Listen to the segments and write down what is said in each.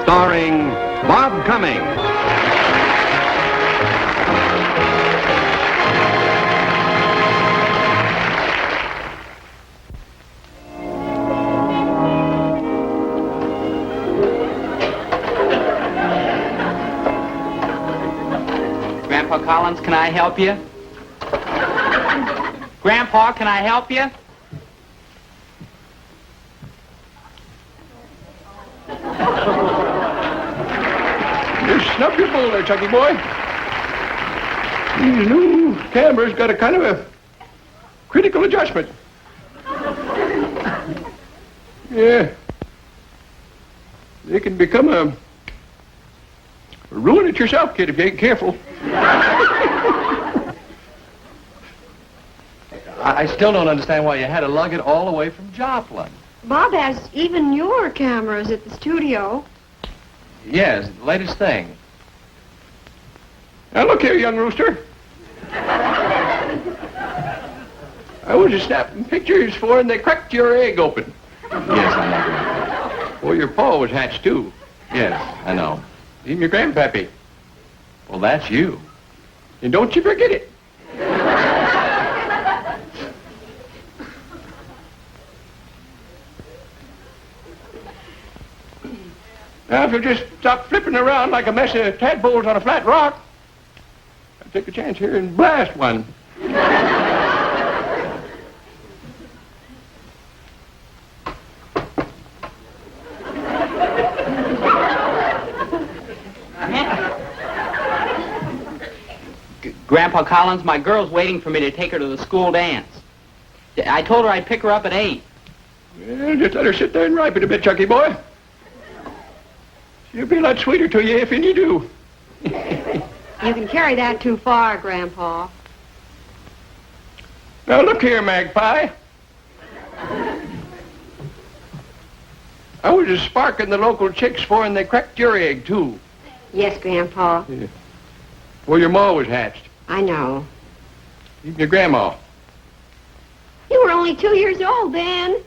starring Bob Cummings. Grandpa Collins, can I help you? Grandpa, can I help you? Just snub your bowl there, Chucky boy. These new cameras got a kind of a critical adjustment. Yeah. They can become a ruin it yourself, kid, if you ain't careful. I still don't understand why you had to lug it all the way from Joplin. Bob has even newer cameras at the studio. Yes, the latest thing. Now, look here, young rooster. I was just snapping pictures for, and they cracked your egg open. Yes, I know. Well, your paw was hatched, too. Yes, I know. Even your grandpappy. Well, that's you. And don't you forget it. Now, if you just stop flipping around like a mess of tadpoles on a flat rock, I'll take a chance here and blast one. Grandpa Collins, my girl's waiting for me to take her to the school dance. I told her I'd pick her up at 8. Well, just let her sit there and ripen a bit, Chucky boy. She'll be a lot sweeter to you if you do. You can carry that too far, Grandpa. Now, look here, Magpie. I was just sparking the local chicks for, and they cracked your egg, too. Yes, Grandpa. Yeah. Well, your ma was hatched. I know. Even your grandma. You were only 2 years old then.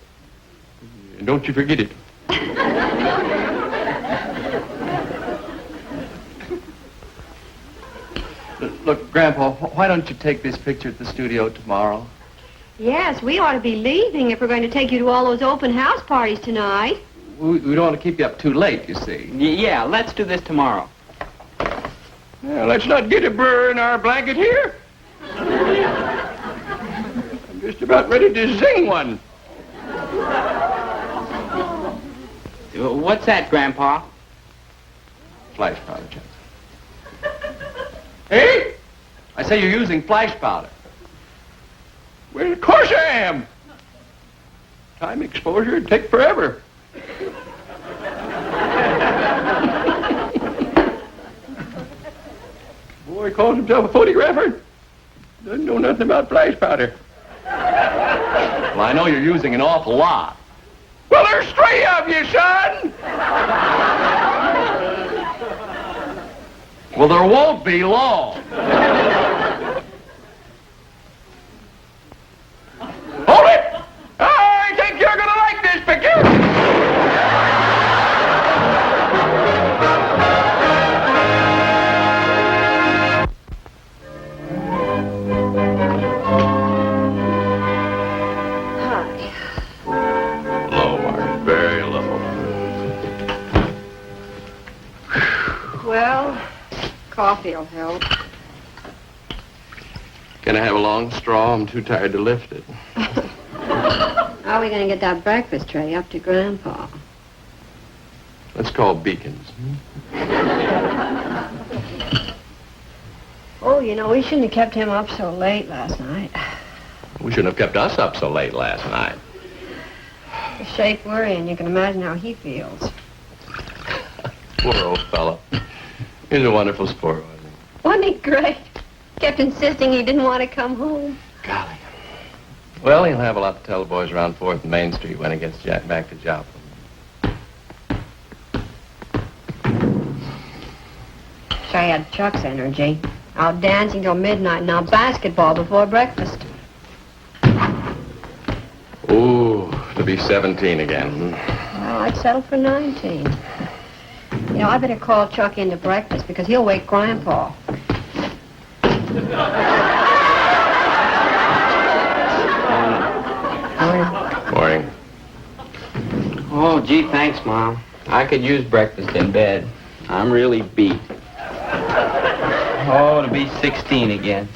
And don't you forget it. Look, Grandpa, why don't you take this picture at the studio tomorrow? Yes, we ought to be leaving if we're going to take you to all those open house parties tonight. We don't want to keep you up too late, you see. Yeah, let's do this tomorrow. Now, let's not get a burr in our blanket here. I'm just about ready to zing one. What's that, Grandpa? Flash powder, Chuck. Hey? I say you're using flash powder. Well, of course I am. Time exposure would take forever. Boy calls himself a photographer. Doesn't know nothing about flash powder. Well, I know you're using an awful lot. Well, there's 3 of you, son. Well, there won't be long. Hold it! I think you're going to like this picture. Low, Mark. Very low. Well, coffee will help. Can I have a long straw? I'm too tired to lift it. How are we going to get that breakfast tray up to Grandpa? Let's call Beacons. Oh, you know, we shouldn't have kept him up so late last night. We shouldn't have kept us up so late last night. The shape we're in, you can imagine how he feels. Poor old fella. He's a wonderful sport, wasn't he? Wasn't he great? Kept insisting he didn't want to come home. Golly. Well, he'll have a lot to tell the boys around 4th and Main Street when he gets back to Joplin. Sure had Chuck's energy. Out dancing till midnight, now basketball before breakfast. Ooh, to be 17 again. Well, I'd settle for 19. You know, I better call Chuck in to breakfast because he'll wake Grandpa. Morning. Oh, gee, thanks, Mom. I could use breakfast in bed. I'm really beat. Oh, to be 16 again.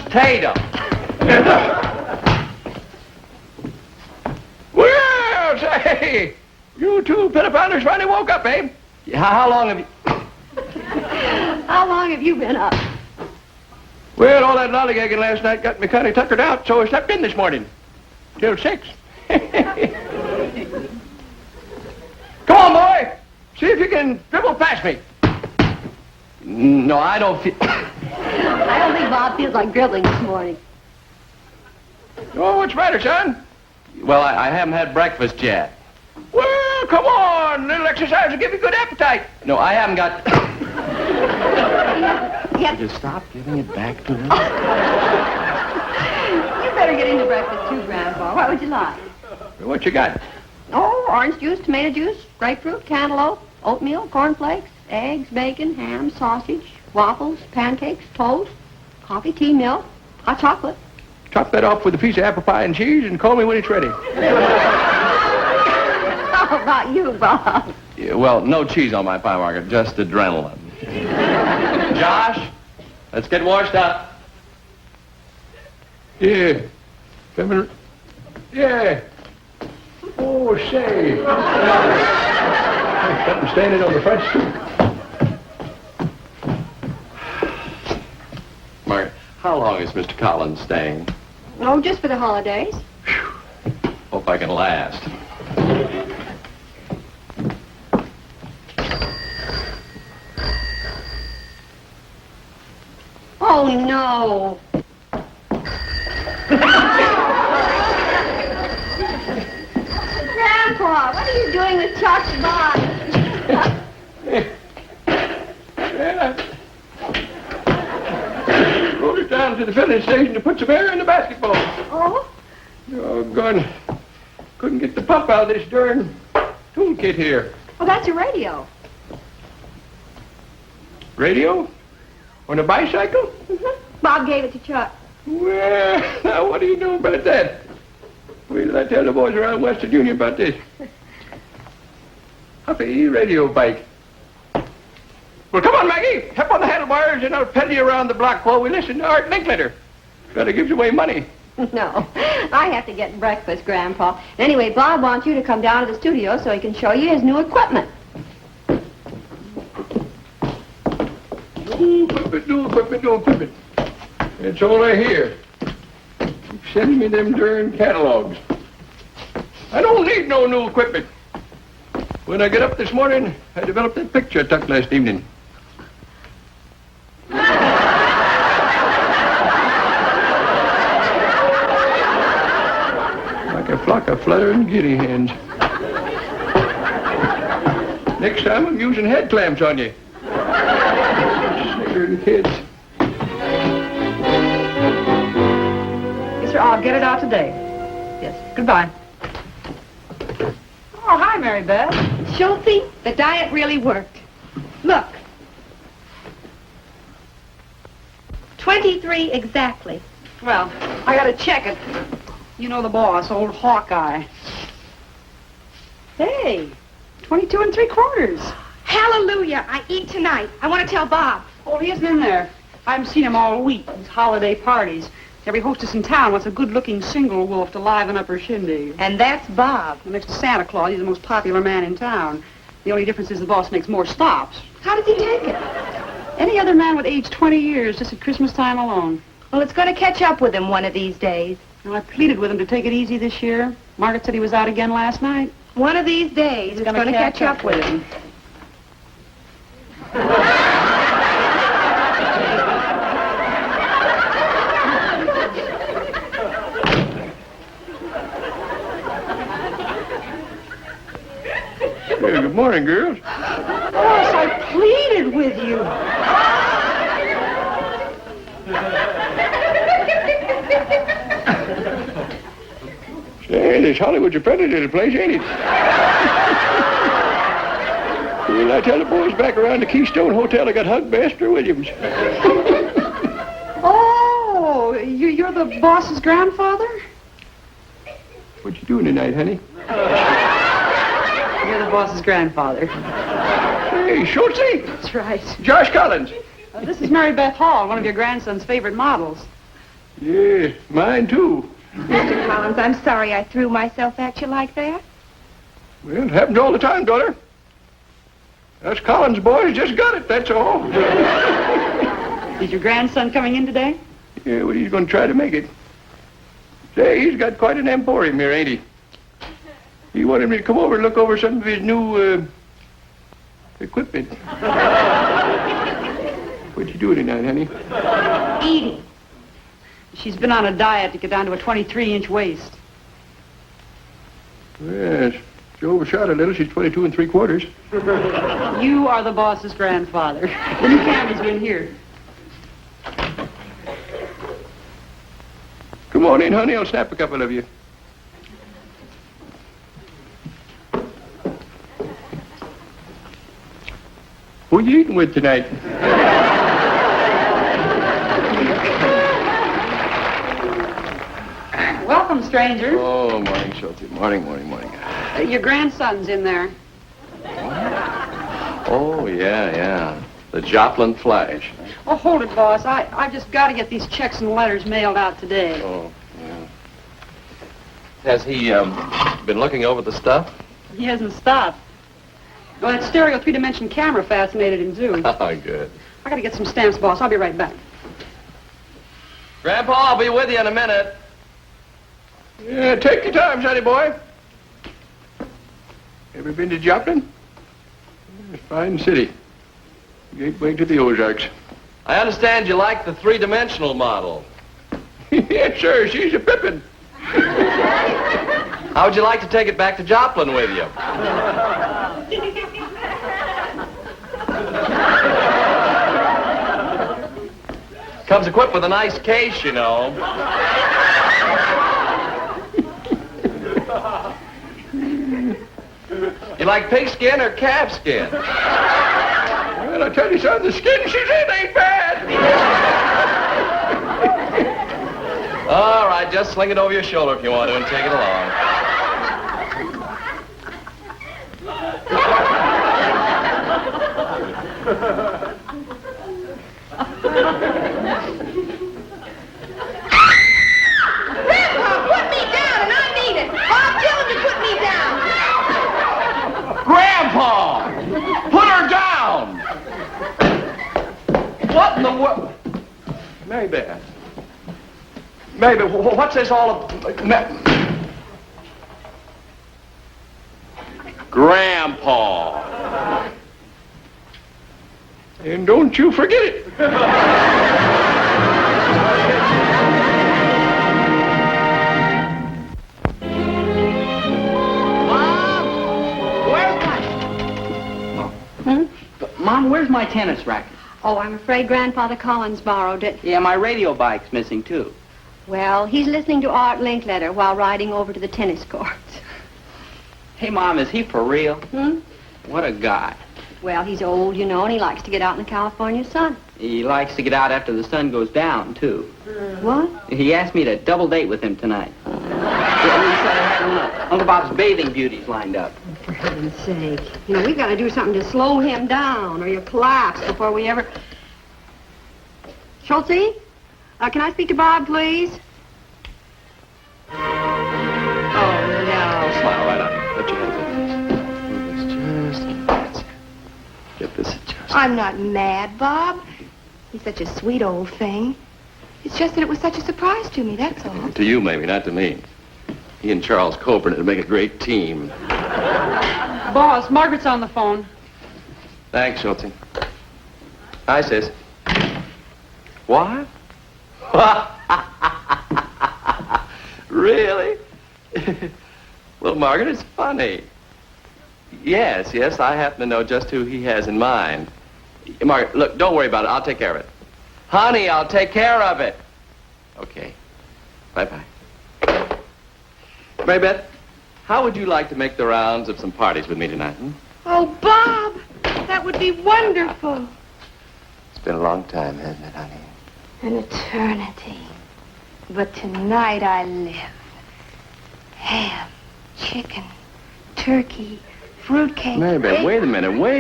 Tatum. Well, say, you two pinafanders finally woke up, eh? How long have you... How long have you been up? Well, all that lollygagging last night got me kind of tuckered out, so I slept in this morning. Till 6. Come on, boy. See if you can dribble past me. No, I don't feel... I don't think Bob feels like dribbling this morning. Oh, what's the matter, son? Well, I haven't had breakfast yet. Well, come on. A little exercise will give you good appetite. No, I haven't got... Yes. Just stop giving it back to me. You better get into breakfast too, Grandpa. What would you like? What you got? Oh, orange juice, tomato juice, grapefruit, cantaloupe, oatmeal, cornflakes, eggs, bacon, ham, sausage, waffles, pancakes, toast, coffee, tea, milk, hot chocolate. Top that off with a piece of apple pie and cheese and call me when it's ready. How about you, Bob? Yeah, well, no cheese on my pie, Margaret, just adrenaline. Josh, let's get washed up. Yeah. Coming. Yeah. Oh, say. Something standing on the front stoop. Margaret, how long is Mr. Collins staying? Oh, just for the holidays. Hope I can last. Oh, no. Grandpa, what are you doing with Chuck's body? Yeah. Rode it down to the filling station to put some air in the basketball. Oh? Oh, God. Couldn't get the pump out of this darn toolkit here. Well, that's a radio. Radio? On a bicycle? Mm-hmm. Bob gave it to Chuck. Well, now what do you know about that? Wait till I tell the boys around West Virginia about this. Huffy radio bike. Well, come on, Maggie. Hop on the handlebars and I'll pedal you around the block while we listen to Art Linklater. Gotta gives away money. No, I have to get breakfast, Grandpa. Anyway, Bob wants you to come down to the studio so he can show you his new equipment. New equipment. That's all I hear. Keep sending me them darn catalogs. I don't need no new equipment. When I get up this morning, I developed that picture I took last evening. Like a flock of fluttering giddy hens. Next time I'm using head clamps on you. Sniggering kids. Yes, sir. I'll get it out today. Yes. Goodbye. Oh, hi, Mary Beth. Schultzy, the diet really worked. Look. 23 exactly. Well, I gotta check it. You know the boss, old Hawkeye. Hey, 22 3/4. Hallelujah! I eat tonight. I want to tell Bob. Oh, he isn't in there. I haven't seen him all week. These holiday parties. Every hostess in town wants a good-looking single wolf to liven up her shindig. And that's Bob. And next to Santa Claus, he's the most popular man in town. The only difference is the boss makes more stops. How does he take it? Any other man would age 20 years just at Christmas time alone. Well, it's going to catch up with him one of these days. Well, I pleaded with him to take it easy this year. Margaret said he was out again last night. One of these days, it's going to catch up with him. Hey, good morning, girls. Boss, I pleaded with you. Say, this Hollywood's a pretty little place, ain't it? Well, I tell the boys back around the Keystone Hotel I got hugged by Esther Williams. Oh, you're the boss's grandfather? What you doing tonight, honey? You're the boss's grandfather. Hey, Schultze. That's right. Josh Collins. This is Mary Beth Hall, one of your grandson's favorite models. Yeah, mine too. Mr. Collins, I'm sorry I threw myself at you like that. Well, it happens all the time, daughter. Us Collins boys just got it, that's all. Is your grandson coming in today? Yeah, well, he's going to try to make it. Say, he's got quite an emporium here, ain't he? He wanted me to come over and look over some of his new, equipment. What you doing tonight, honey? Eating. She's been on a diet to get down to a 23-inch waist. Yes, she overshot a little. She's 22 3/4. You are the boss's grandfather. The new cameras are in here. Come on in, honey. I'll snap a couple of you. Who you eating with tonight? Welcome, stranger. Oh, morning, Schultze. Morning. Your grandson's in there. Oh, yeah. The Joplin Flash. Oh, hold it, boss. I just got to get these checks and letters mailed out today. Oh, yeah. Has he been looking over the stuff? He hasn't stopped. Well, that stereo three-dimension camera fascinated him, too. Oh, good. I got to get some stamps, boss. I'll be right back. Grandpa, I'll be with you in a minute. Yeah, take your time, sonny boy. Ever been to Joplin? It's a fine city. Gateway to the Ozarks. I understand you like the three-dimensional model. Yes, sir. She's a pippin'. How would you like to take it back to Joplin with you? Comes equipped with a nice case, you know. You like pigskin or calfskin? Well, I tell you, son, the skin she's in ain't bad. All right, just sling it over your shoulder if you want to and take it along. Grandpa, put me down, and I mean it. Bob, tell him to put me down. Grandpa! Put her down! What in the world? Maybe. What's this all of... Grandpa! And don't you forget it. Mom, where's my tennis racket? Oh, I'm afraid Grandfather Collins borrowed it. Yeah, my radio bike's missing, too. Well, he's listening to Art Linkletter while riding over to the tennis courts. Hey, Mom, is he for real? Hmm? What a guy. Well, he's old, you know, and he likes to get out in the California sun. He likes to get out after the sun goes down, too. What? He asked me to double date with him tonight. He said I had Uncle Bob's bathing beauties lined up. For heaven's sake. You know, we've got to do something to slow him down, or he'll collapse before we ever... Schultze? Can I speak to Bob, please? Oh, no. Smile right on. Put your hands up. Get this adjusted. I'm not mad, Bob. He's such a sweet old thing. It's just that it was such a surprise to me, that's all. To you, maybe, not to me. He and Charles Coburn would make a great team. Boss, Margaret's on the phone. Thanks, Schultze. Hi, sis. What? Really? Well, Margaret, it's funny. Yes, I happen to know just who he has in mind. Margaret, look, don't worry about it. I'll take care of it. Honey, I'll take care of it. Okay. Bye-bye. Mary Beth, how would you like to make the rounds of some parties with me tonight? Oh, Bob, that would be wonderful. It's been a long time, hasn't it, honey? An eternity. But tonight I live. Ham, chicken, turkey, fruitcake. Mary Beth, wait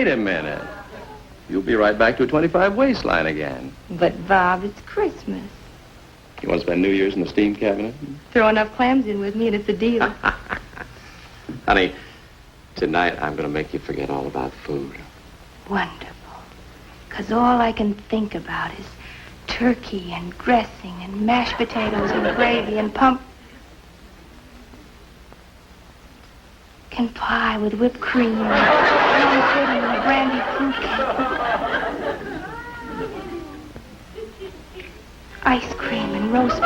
a minute. You'll be right back to a 25 waistline again. But, Bob, it's Christmas. You want to spend New Year's in the steam cabinet? Throw enough clams in with me and it's a deal. Honey, tonight I'm going to make you forget all about food. Wonderful. 'Cause all I can think about is turkey and dressing and mashed potatoes and gravy and pumpkin pie with whipped cream and plum pudding and brandy fruitcake. Ice cream and roast beef.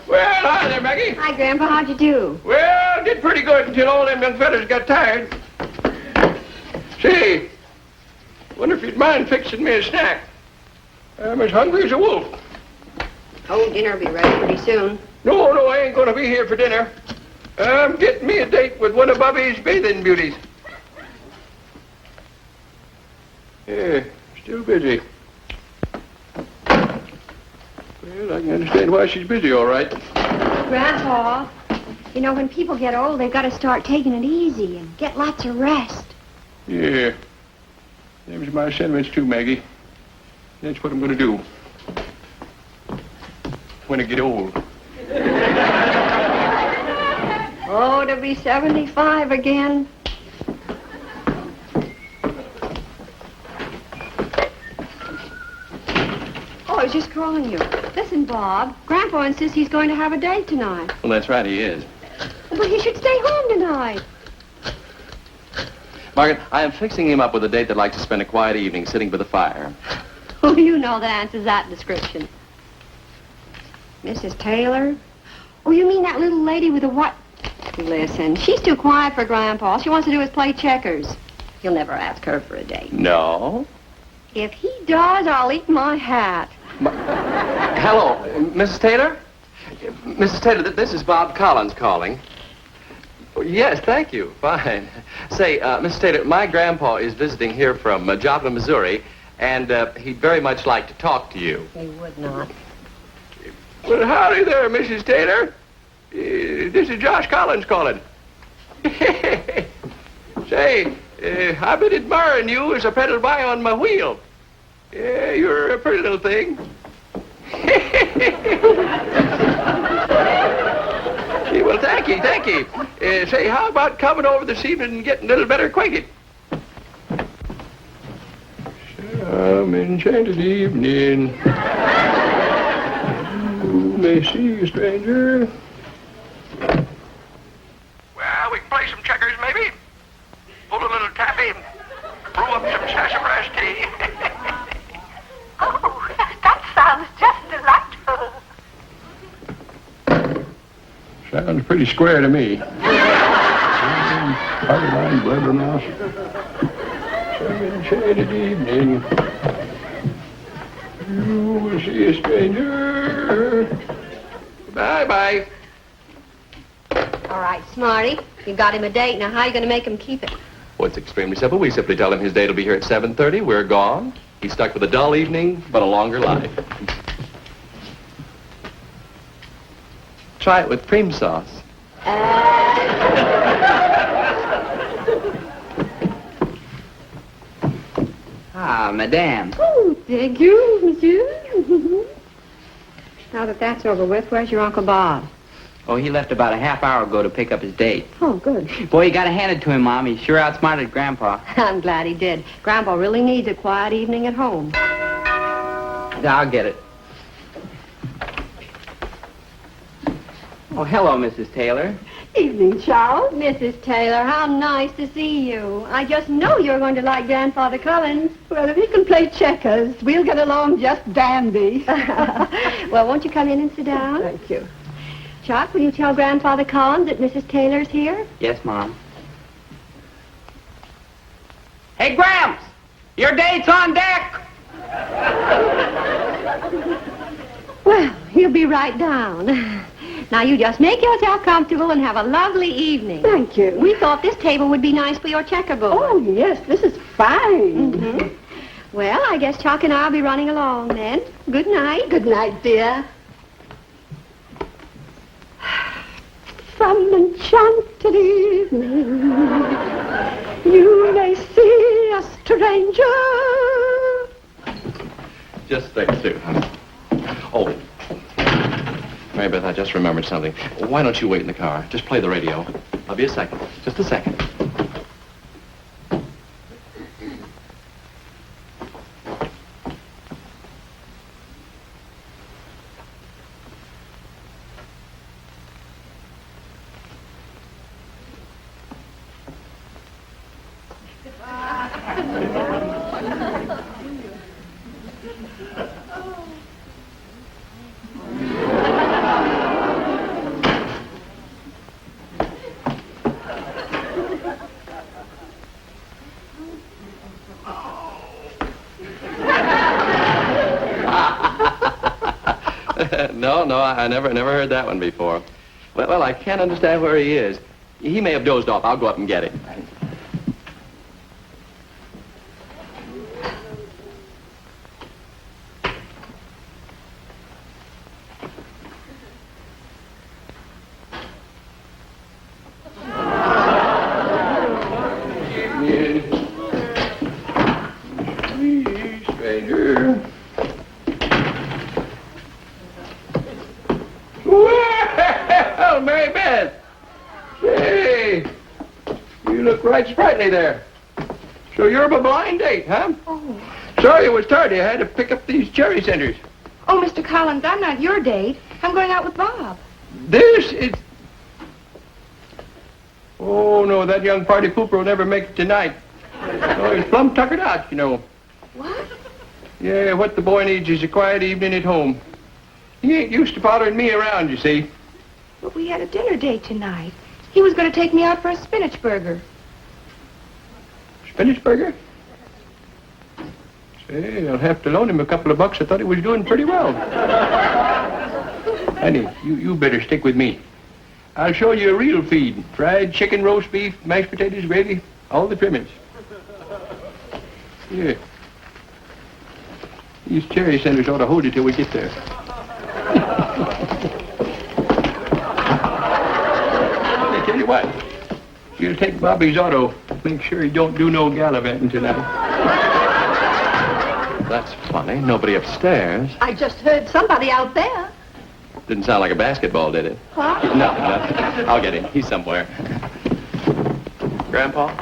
Well, hi there, Maggie. Hi, Grandpa. How'd you do? Well, did pretty good until all them young fellas got tired. Say, wonder if you'd mind fixing me a snack. I'm as hungry as a wolf. Oh, dinner'll be ready pretty soon. No, I ain't gonna be here for dinner. I'm getting me a date with one of Bobby's bathing beauties. Yeah, still busy. Well, I can understand why she's busy, all right. Grandpa, you know, when people get old, they've got to start taking it easy and get lots of rest. Yeah. Them's my sentiments, too, Maggie. That's what I'm gonna do. When I get old. Oh, to be 75 again. Oh, I was just calling you. Listen, Bob, Grandpa insists he's going to have a date tonight. Well, that's right, he is. But he should stay home tonight. Margaret, I am fixing him up with a date that'd like to spend a quiet evening sitting by the fire. Oh, you know that answers that description. Mrs. Taylor? Oh, you mean that little lady with the what? Listen, she's too quiet for Grandpa. All she wants to do is play checkers. He'll never ask her for a date. No? If he does, I'll eat my hat. Hello, Mrs. Taylor? Mrs. Taylor, this is Bob Collins calling. Oh, yes, thank you. Fine. Say, Mrs. Taylor, my grandpa is visiting here from Joplin, Missouri, and he'd very much like to talk to you. He would not. Well, howdy there, Mrs. Taylor. This is Josh Collins calling. Say, I've been admiring you as I pedal by on my wheel. Yeah, you're a pretty little thing. Well, thank you. Say, how about coming over this evening and getting a little better acquainted? Some enchanted evening. Who may see you, stranger? Well, we can play some checkers, maybe. Pull a little taffy, brew up some sassafras tea. Oh, that sounds just delightful. Sounds pretty square to me. Party line, blabbermouth. Some enchanted evening. You will see a stranger. Bye-bye. All right, Smarty. You got him a date. Now, how are you going to make him keep it? Well, it's extremely simple. We simply tell him his date will be here at 7:30. We're gone. He's stuck with a dull evening, but a longer life. Try it with cream sauce. Ah, madame. Oh, thank you, monsieur. Now that that's over with, where's your Uncle Bob? Oh, he left about a half hour ago to pick up his date. Oh, good. Boy, you gotta hand it to him, Mom. He sure outsmarted Grandpa. I'm glad he did. Grandpa really needs a quiet evening at home. I'll get it. Oh, hello, Mrs. Taylor. Evening, Charles. Mrs. Taylor, how nice to see you. I just know you're going to like Grandfather Cummings. Well, if he can play checkers, we'll get along just dandy. Well, won't you come in and sit down? Thank you. Chuck, will you tell Grandfather Collins that Mrs. Taylor's here? Yes, Mom. Hey, Gramps! Your date's on deck! Well, he'll be right down. Now, you just make yourself comfortable and have a lovely evening. Thank you. We thought this table would be nice for your checkerboard. Oh, yes, this is fine. Mhm. Well, I guess Chuck and I'll be running along then. Good night. Good night, dear. Some enchanted evening, you may see a stranger. Just a second, Sue. Oh, Mary Beth, I just remembered something. Why don't you wait in the car? Just play the radio. I'll be a second. Just a second. No, I never heard that one before. Well, I can't understand where he is. He may have dozed off. I'll go up and get him. Stranger. Well, Mary Beth. Hey, you look right sprightly there. So you're a blind date, huh? Oh. Sorry it was tardy. I had to pick up these cherry centers. Oh, Mr. Collins, I'm not your date. I'm going out with Bob. This is... Oh, no, that young party pooper will never make it tonight. Oh, he's plumb tuckered out, you know. What? Yeah, what the boy needs is a quiet evening at home. He ain't used to following me around, you see. But we had a dinner date tonight. He was going to take me out for a spinach burger. Spinach burger? Say, I'll have to loan him a couple of bucks. I thought he was doing pretty well. Honey, you better stick with me. I'll show you a real feed. Fried chicken, roast beef, mashed potatoes, gravy, all the trimmings. Yeah. These cherry centers ought to hold you till we get there. I tell you what, you'll take Bobby's auto. Make sure he don't do no gallivanting tonight. That's funny. Nobody upstairs. I just heard somebody out there. Didn't sound like a basketball, did it? Huh? No. I'll get him. He's somewhere. Grandpa?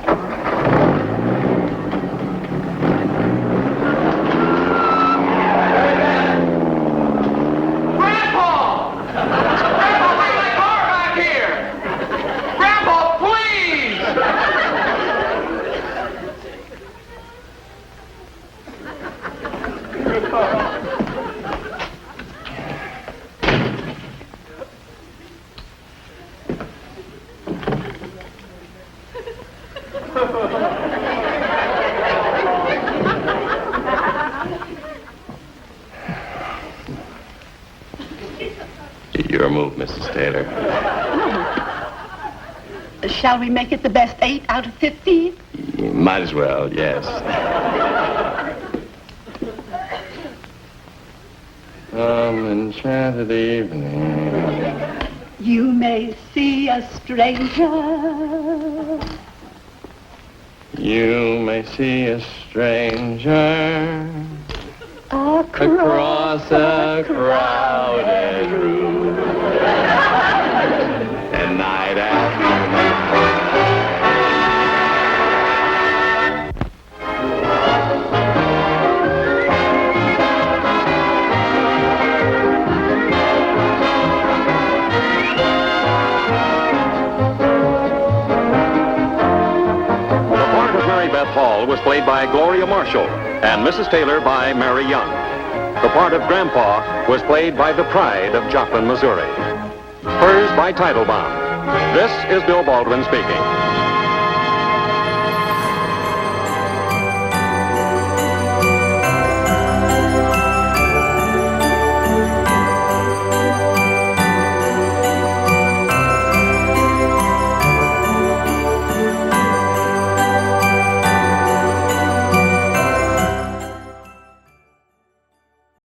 Your move, Mrs. Taylor. Shall we make it the best 8 out of 15? You might as well, yes. Enchanted evening. You may see a stranger. You may see a stranger Across a crowded room. Dad. The part of Mary Beth Hall was played by Gloria Marshall and Mrs. Taylor by Mary Young. The part of Grandpa was played by the pride of Joplin, Missouri. Hers by Titlebaum. This is Bill Baldwin speaking.